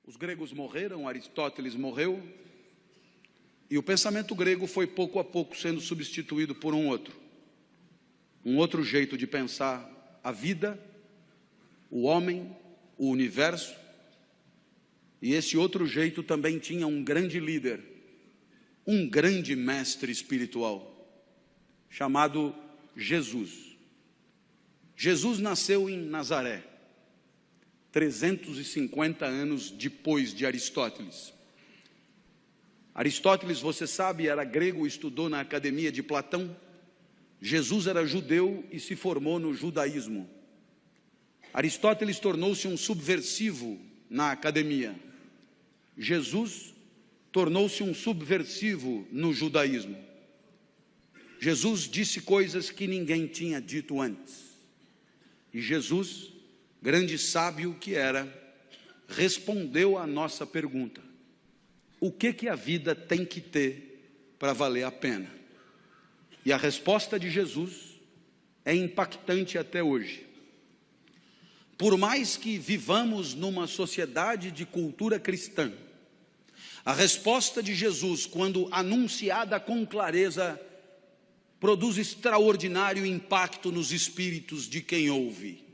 Os gregos morreram, Aristóteles morreu, e o pensamento grego foi pouco a pouco sendo substituído por um outro jeito de pensar a vida, o homem, o universo. E esse outro jeito também tinha um grande líder, um grande mestre espiritual, chamado Jesus. Jesus nasceu em Nazaré, 350 anos depois de Aristóteles. Aristóteles, você sabe, era grego, estudou na academia de Platão. Jesus era judeu e se formou no judaísmo. Aristóteles tornou-se um subversivo na academia. Jesus tornou-se um subversivo no judaísmo. Jesus disse coisas que ninguém tinha dito antes. E Jesus, grande sábio que era, respondeu à nossa pergunta: o que a vida tem que ter para valer a pena? E a resposta de Jesus é impactante até hoje. Por mais que vivamos numa sociedade de cultura cristã, a resposta de Jesus, quando anunciada com clareza, produz extraordinário impacto nos espíritos de quem ouve.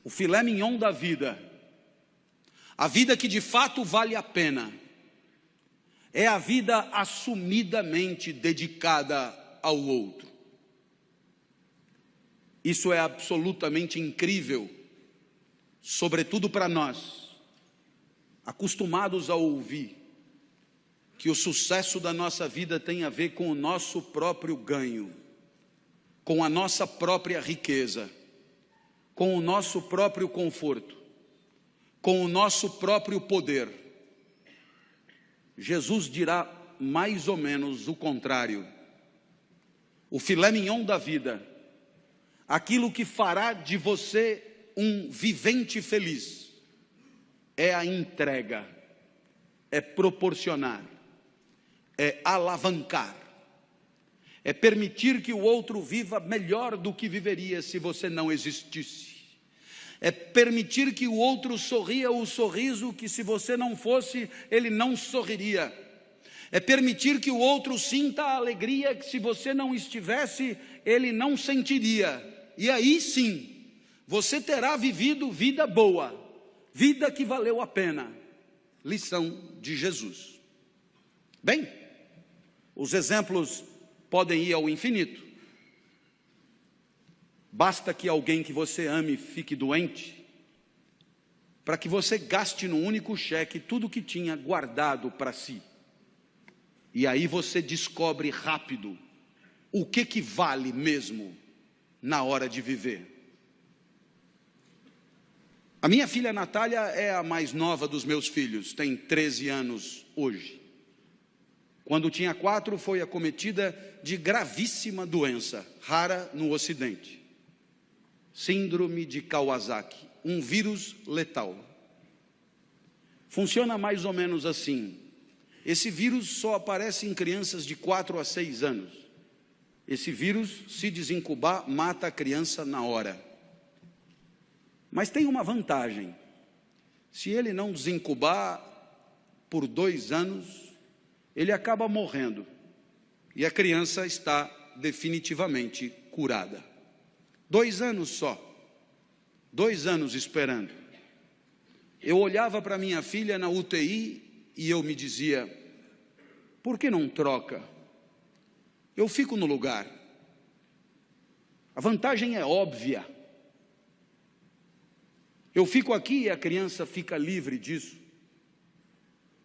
O filé mignon da vida, a vida que de fato vale a pena, é a vida assumidamente dedicada ao outro. Isso é absolutamente incrível, sobretudo para nós, acostumados a ouvir que o sucesso da nossa vida tem a ver com o nosso próprio ganho, com a nossa própria riqueza, com o nosso próprio conforto, com o nosso próprio poder. Jesus dirá mais ou menos o contrário. O filé mignon da vida, aquilo que fará de você um vivente feliz, é a entrega, é proporcionar, é alavancar, é permitir que o outro viva melhor do que viveria se você não existisse. É permitir que o outro sorria o sorriso que, se você não fosse, ele não sorriria. É permitir que o outro sinta a alegria que, se você não estivesse, ele não sentiria. E aí sim, você terá vivido vida boa, vida que valeu a pena. Lição de Jesus. Bem, os exemplos podem ir ao infinito. Basta que alguém que você ame fique doente, para que você gaste num único cheque tudo que tinha guardado para si. E aí você descobre rápido o que vale mesmo na hora de viver. A minha filha Natália é a mais nova dos meus filhos, tem 13 anos hoje. Quando tinha 4, foi acometida de gravíssima doença, rara no Ocidente. Síndrome de Kawasaki, um vírus letal. Funciona mais ou menos assim. Esse vírus só aparece em crianças de 4 a 6 anos. Esse vírus, se desincubar, mata a criança na hora. Mas tem uma vantagem. Se ele não desincubar por 2 anos, ele acaba morrendo. E a criança está definitivamente curada. 2 anos só. 2 anos esperando. Eu olhava para minha filha na UTI e eu me dizia: por que não troca? Eu fico no lugar. A vantagem é óbvia. Eu fico aqui e a criança fica livre disso.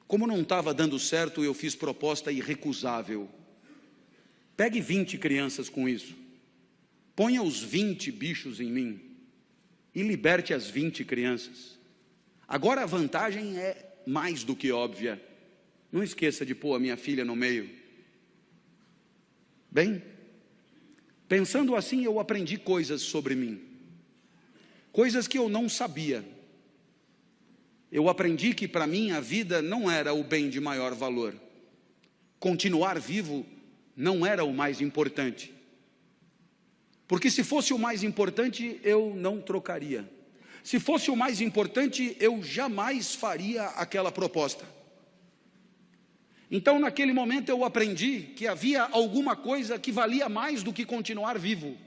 Como não estava dando certo, eu fiz proposta irrecusável. Pegue 20 crianças com isso. Ponha os 20 bichos em mim e liberte as 20 crianças. Agora a vantagem é mais do que óbvia. Não esqueça de pôr a minha filha no meio. Bem, pensando assim, eu aprendi coisas sobre mim. Coisas que eu não sabia. Eu aprendi que para mim a vida não era o bem de maior valor. Continuar vivo não era o mais importante. Porque se fosse o mais importante, eu não trocaria. Se fosse o mais importante, eu jamais faria aquela proposta. Então, naquele momento, eu aprendi que havia alguma coisa que valia mais do que continuar vivo.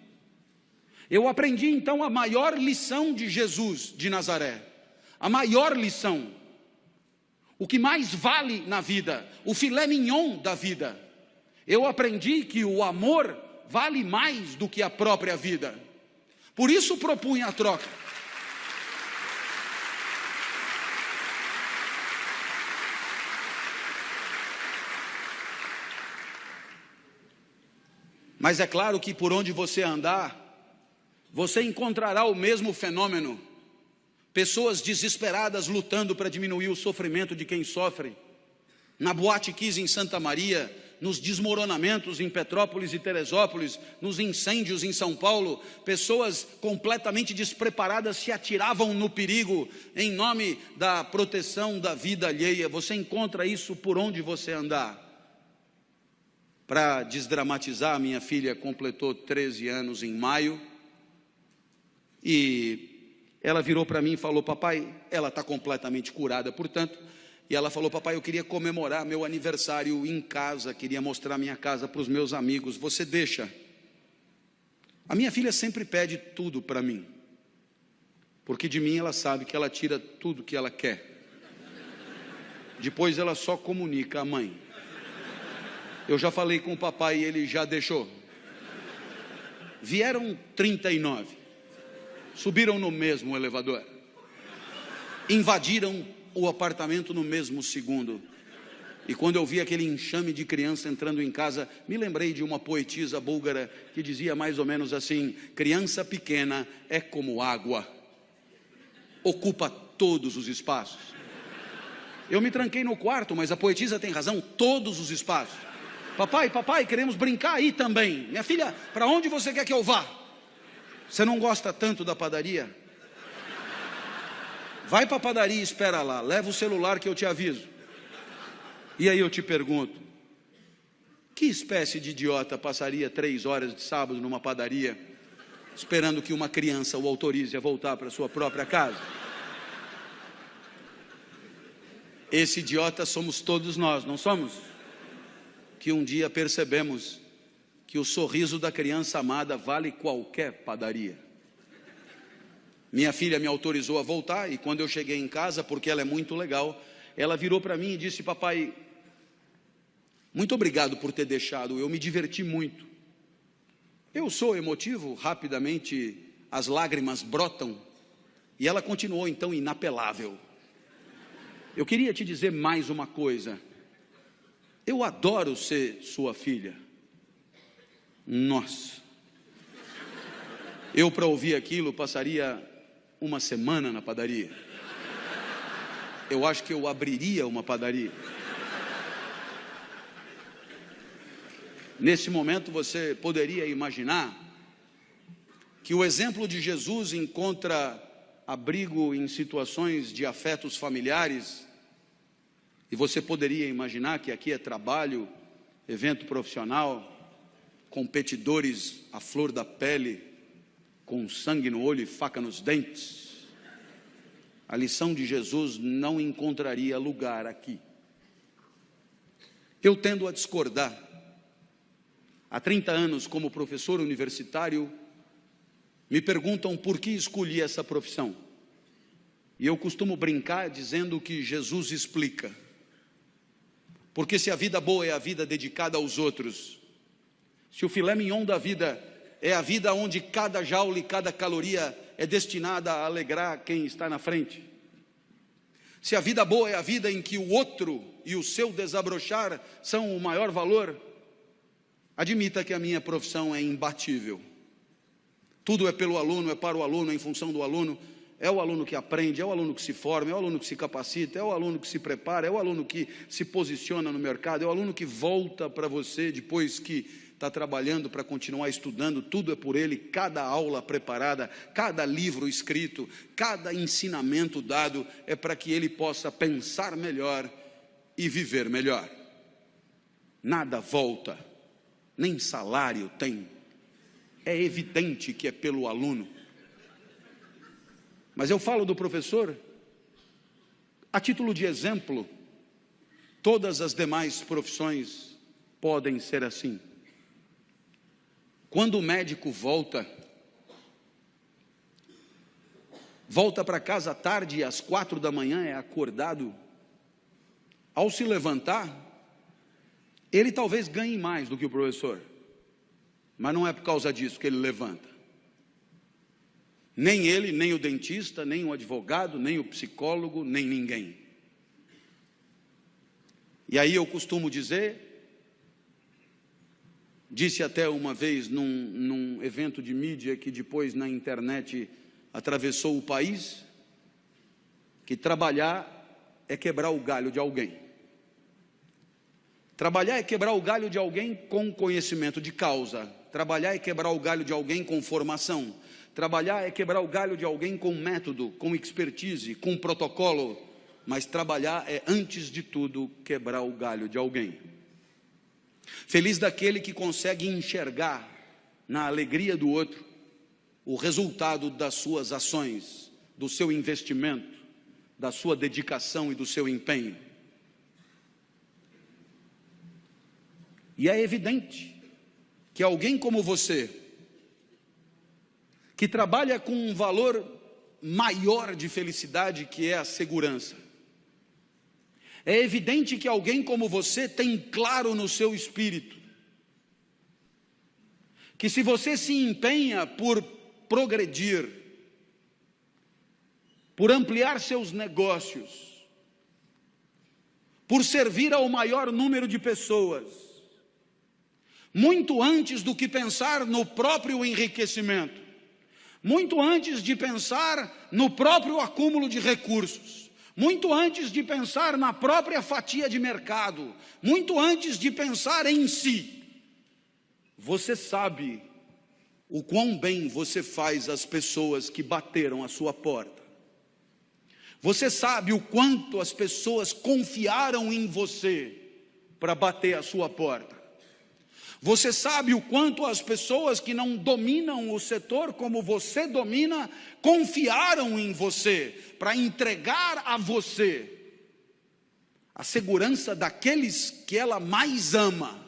Eu aprendi, então, a maior lição de Jesus de Nazaré. A maior lição. O que mais vale na vida, o filé mignon da vida. Eu aprendi que o amor vale mais do que a própria vida. Por isso propunha a troca. Mas é claro que por onde você andar, você encontrará o mesmo fenômeno. Pessoas desesperadas lutando para diminuir o sofrimento de quem sofre. Na Boate Kiss em Santa Maria, nos desmoronamentos em Petrópolis e Teresópolis, nos incêndios em São Paulo, pessoas completamente despreparadas se atiravam no perigo em nome da proteção da vida alheia. Você encontra isso por onde você andar. Para desdramatizar, minha filha completou 13 anos em maio, e ela virou para mim e falou: papai, ela está completamente curada, portanto, e ela falou: papai, eu queria comemorar meu aniversário em casa, queria mostrar minha casa para os meus amigos, você deixa? A minha filha sempre pede tudo para mim, porque de mim ela sabe que ela tira tudo que ela quer, depois ela só comunica à mãe. Eu já falei com o papai e ele já deixou. Vieram 39, subiram no mesmo elevador, invadiram o apartamento no mesmo segundo. E quando eu vi aquele enxame de criança entrando em casa, me lembrei de uma poetisa búlgara que dizia mais ou menos assim: criança pequena é como água, ocupa todos os espaços. Eu me tranquei no quarto, mas a poetisa tem razão, todos os espaços. Papai, queremos brincar aí também. Minha filha, para onde você quer que eu vá? Você não gosta tanto da padaria? Vai para a padaria e espera lá, leva o celular que eu te aviso. E aí eu te pergunto, que espécie de idiota passaria 3 horas de sábado numa padaria, esperando que uma criança o autorize a voltar para sua própria casa? Esse idiota somos todos nós, não somos? Que um dia percebemos que o sorriso da criança amada vale qualquer padaria. Minha filha me autorizou a voltar, e quando eu cheguei em casa, porque ela é muito legal, ela virou para mim e disse: papai, muito obrigado por ter deixado, eu me diverti muito. Eu sou emotivo, rapidamente as lágrimas brotam, e ela continuou então inapelável: eu queria te dizer mais uma coisa, eu adoro ser sua filha. Nossa, eu para ouvir aquilo passaria uma semana na padaria. Eu acho que eu abriria uma padaria. Nesse momento você poderia imaginar que o exemplo de Jesus encontra abrigo em situações de afetos familiares, e você poderia imaginar que aqui é trabalho, evento profissional, competidores à flor da pele, com sangue no olho e faca nos dentes. A lição de Jesus não encontraria lugar aqui. Eu tendo a discordar. Há 30 anos, como professor universitário, me perguntam por que escolhi essa profissão. E eu costumo brincar dizendo que Jesus explica. Porque se a vida boa é a vida dedicada aos outros, se o filé mignon da vida é a vida onde cada jaula e cada caloria é destinada a alegrar quem está na frente, se a vida boa é a vida em que o outro e o seu desabrochar são o maior valor, admita que a minha profissão é imbatível. Tudo é pelo aluno, é para o aluno, é em função do aluno. É o aluno que aprende, é o aluno que se forma, é o aluno que se capacita, é o aluno que se prepara, é o aluno que se posiciona no mercado, é o aluno que volta para você depois que está trabalhando para continuar estudando. Tudo é por ele, cada aula preparada, cada livro escrito, cada ensinamento dado é para que ele possa pensar melhor e viver melhor. Nada volta, nem salário tem. É evidente que é pelo aluno. Mas eu falo do professor a título de exemplo. Todas as demais profissões podem ser assim. Quando o médico volta para casa à tarde e às 4 da manhã é acordado, ao se levantar, ele talvez ganhe mais do que o professor, mas não é por causa disso que ele levanta. Nem ele, nem o dentista, nem o advogado, nem o psicólogo, nem ninguém. E aí eu costumo dizer, disse até uma vez num evento de mídia que depois na internet atravessou o país, que trabalhar é quebrar o galho de alguém. Trabalhar é quebrar o galho de alguém com conhecimento de causa. Trabalhar é quebrar o galho de alguém com formação. Trabalhar é quebrar o galho de alguém com método, com expertise, com protocolo. Mas trabalhar é, antes de tudo, quebrar o galho de alguém. Feliz daquele que consegue enxergar na alegria do outro o resultado das suas ações, do seu investimento, da sua dedicação e do seu empenho. E é evidente que alguém como você, que trabalha com um valor maior de felicidade, que é a segurança, é evidente que alguém como você tem claro no seu espírito que se você se empenha por progredir, por ampliar seus negócios, por servir ao maior número de pessoas, muito antes do que pensar no próprio enriquecimento, muito antes de pensar no próprio acúmulo de recursos, muito antes de pensar na própria fatia de mercado, muito antes de pensar em si, você sabe o quão bem você faz às pessoas que bateram a sua porta. Você sabe o quanto as pessoas confiaram em você para bater a sua porta. Você sabe o quanto as pessoas que não dominam o setor como você domina, confiaram em você para entregar a você a segurança daqueles que ela mais ama,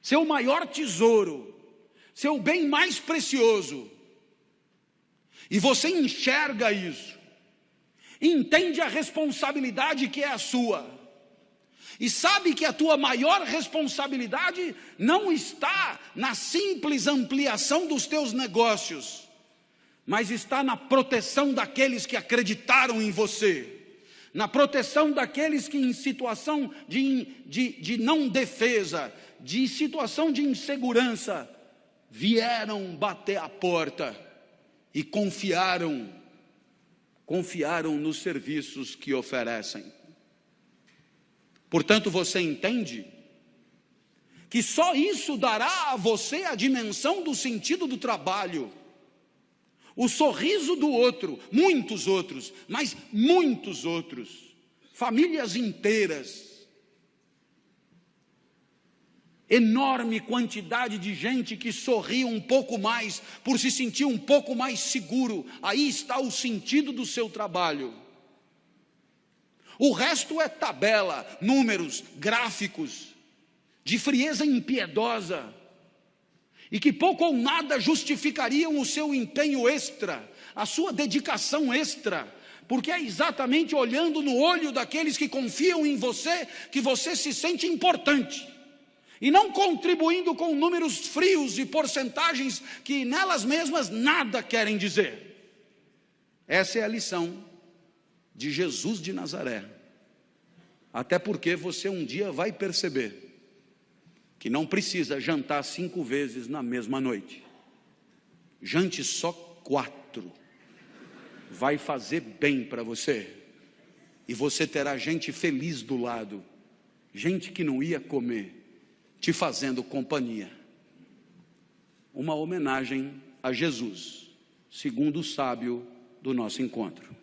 seu maior tesouro, seu bem mais precioso. E você enxerga isso, entende a responsabilidade que é a sua, e sabe que a tua maior responsabilidade não está na simples ampliação dos teus negócios, mas está na proteção daqueles que acreditaram em você, na proteção daqueles que em situação de não defesa, de situação de insegurança, vieram bater a porta e confiaram nos serviços que oferecem. Portanto, você entende que só isso dará a você a dimensão do sentido do trabalho, o sorriso do outro, muitos outros, mas muitos outros, famílias inteiras, enorme quantidade de gente que sorri um pouco mais, por se sentir um pouco mais seguro. Aí está o sentido do seu trabalho. O resto é tabela, números, gráficos, de frieza impiedosa, e que pouco ou nada justificariam o seu empenho extra, a sua dedicação extra, porque é exatamente olhando no olho daqueles que confiam em você, que você se sente importante, e não contribuindo com números frios e porcentagens que nelas mesmas nada querem dizer. Essa é a lição de Jesus de Nazaré. Até porque você um dia vai perceber que não precisa jantar 5 vezes na mesma noite. Jante só 4. Vai fazer bem para você. E você terá gente feliz do lado, gente que não ia comer, te fazendo companhia. Uma homenagem a Jesus, segundo o sábio do nosso encontro.